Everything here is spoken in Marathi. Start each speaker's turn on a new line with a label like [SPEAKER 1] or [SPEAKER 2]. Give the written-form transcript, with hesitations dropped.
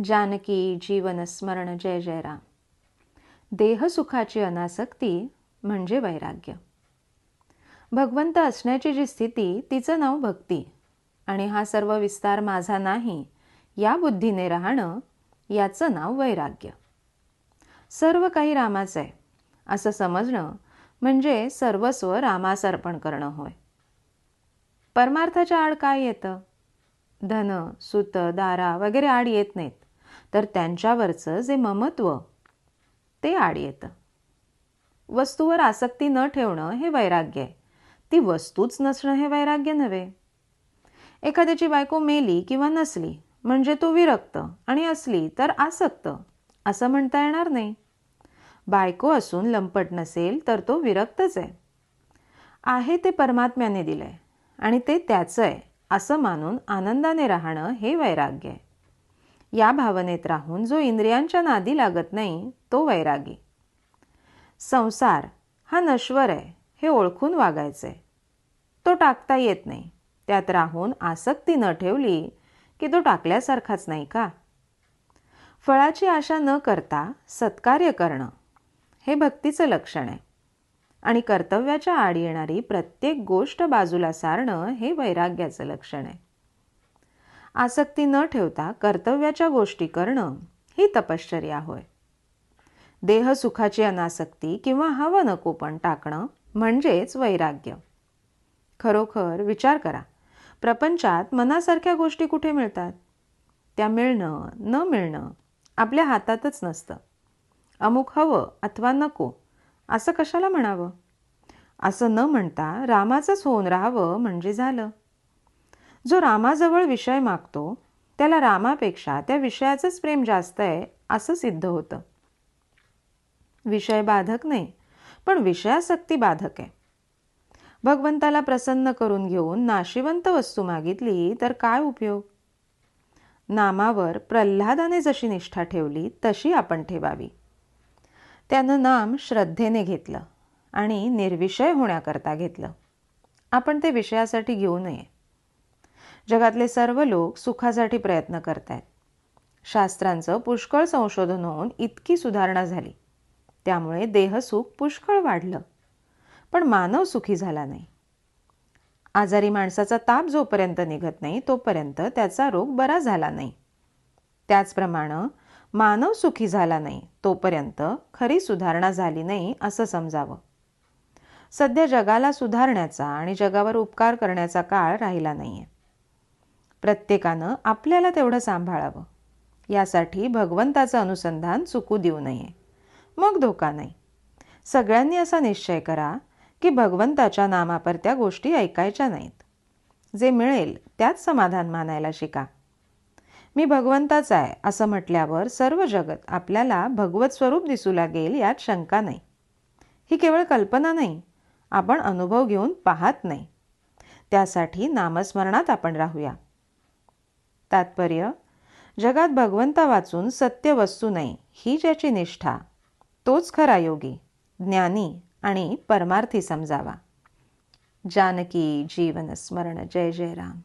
[SPEAKER 1] जानकी जीवन स्मरण जय जय राम. देहसुखाची अनासक्ती म्हणजे वैराग्य. भगवंत असण्याची जी स्थिती तिचं नाव भक्ती, आणि हा सर्व विस्तार माझा नाही या बुद्धीने राहणं याचं नाव वैराग्य. सर्व काही रामाचं आहे असं समजणं म्हणजे सर्वस्व रामास अर्पण करणं होय. परमार्थाच्या आड काय येतं? धन, सुत, दारा वगैरे आड येत नाहीत, तर त्यांच्यावरचं जे ममत्व ते आड येतं. वस्तूवर आसक्ती न ठेवणं हे वैराग्य आहे. ती वस्तूच नसणं हे वैराग्य नव्हे. एखाद्याची बायको मेली किंवा नसली म्हणजे तो विरक्त, आणि असली तर आसक्त असं म्हणता येणार नाही. बायको असून लंपट नसेल तर तो विरक्तच आहे. आहे ते परमात्म्याने दिलंय आणि ते त्याचं आहे असं मानून आनंदाने राहणं हे वैराग्य आहे. या भावनेत राहून जो इंद्रियांच्या नादी लागत नाही तो वैरागी. संसार हा नश्वर आहे हे ओळखून वागायचंय. तो टाकता येत नाही. त्यात राहून आसक्ती न ठेवली की तो टाकल्यासारखाच नाही का? फळाची आशा न करता सत्कार्य करणं हे भक्तीचं लक्षण आहे, आणि कर्तव्याच्या आड येणारी प्रत्येक गोष्ट बाजूला सारणं हे वैराग्याचं लक्षण आहे. आसक्ती न ठेवता कर्तव्याच्या गोष्टी करणं ही तपश्चर्या होय. देहसुखाची अनासक्ती किंवा हवं नको पण टाकणं म्हणजेच वैराग्य. खरोखर विचार करा, प्रपंचात मनासारख्या गोष्टी कुठे मिळतात? त्या मिळणं न मिळणं आपल्या हातातच नसतं. अमुक हवं अथवा नको असं कशाला म्हणावं? असं न म्हणता रामाचंच होऊन राहावं म्हणजे झालं. जो रामाजवळ विषय मागतो त्याला रामापेक्षा त्या विषयाचंच प्रेम जास्त आहे असं सिद्ध होतं. विषय बाधक नाही, पण विषयासक्ती बाधक आहे. भगवंताला प्रसन्न करून घेऊन नाशिवंत वस्तू मागितली तर काय उपयोग? नामावर प्रल्हादाने जशी निष्ठा ठेवली तशी आपण ठेवावी. त्यानं नाम श्रद्धेने घेतलं आणि निर्विषय होण्याकरता घेतलं. आपण ते विषयासाठी घेऊ नये. जगातले सर्व लोक सुखासाठी प्रयत्न करतायत. शास्त्रांचं पुष्कळ संशोधन होऊन इतकी सुधारणा झाली, त्यामुळे देहसुख पुष्कळ वाढलं, पण मानव सुखी झाला नाही. आजारी माणसाचा ताप जोपर्यंत निघत नाही तोपर्यंत त्याचा रोग बरा झाला नाही. त्याचप्रमाणे मानव सुखी झाला नाही तोपर्यंत खरी सुधारणा झाली नाही असं समजावं. सध्या जगाला सुधारण्याचा आणि जगावर उपकार करण्याचा काळ राहिला नाहीये. प्रत्येकानं आपल्याला तेवढं सांभाळावं. यासाठी भगवंताचं अनुसंधान चुकू देऊ नये, मग धोका नाही. सगळ्यांनी असा निश्चय करा की भगवंताच्या नामापरत्या गोष्टी ऐकायच्या नाहीत. जे मिळेल त्यात समाधान मानायला शिका. मी भगवंताचा आहे असं म्हटल्यावर सर्व जगत आपल्याला भगवत स्वरूप दिसू लागेल यात शंका नाही. ही केवळ कल्पना नाही, आपण अनुभव घेऊन पाहत नाही. त्यासाठी नामस्मरणात आपण राहूया. तात्पर्य, जगात भगवंता वाचून सत्य वस्तू नाही ही ज्याची निष्ठा तोच खरा योगी, ज्ञानी आणि परमार्थी समजावा. जानकी जीवन स्मरण जय जय राम.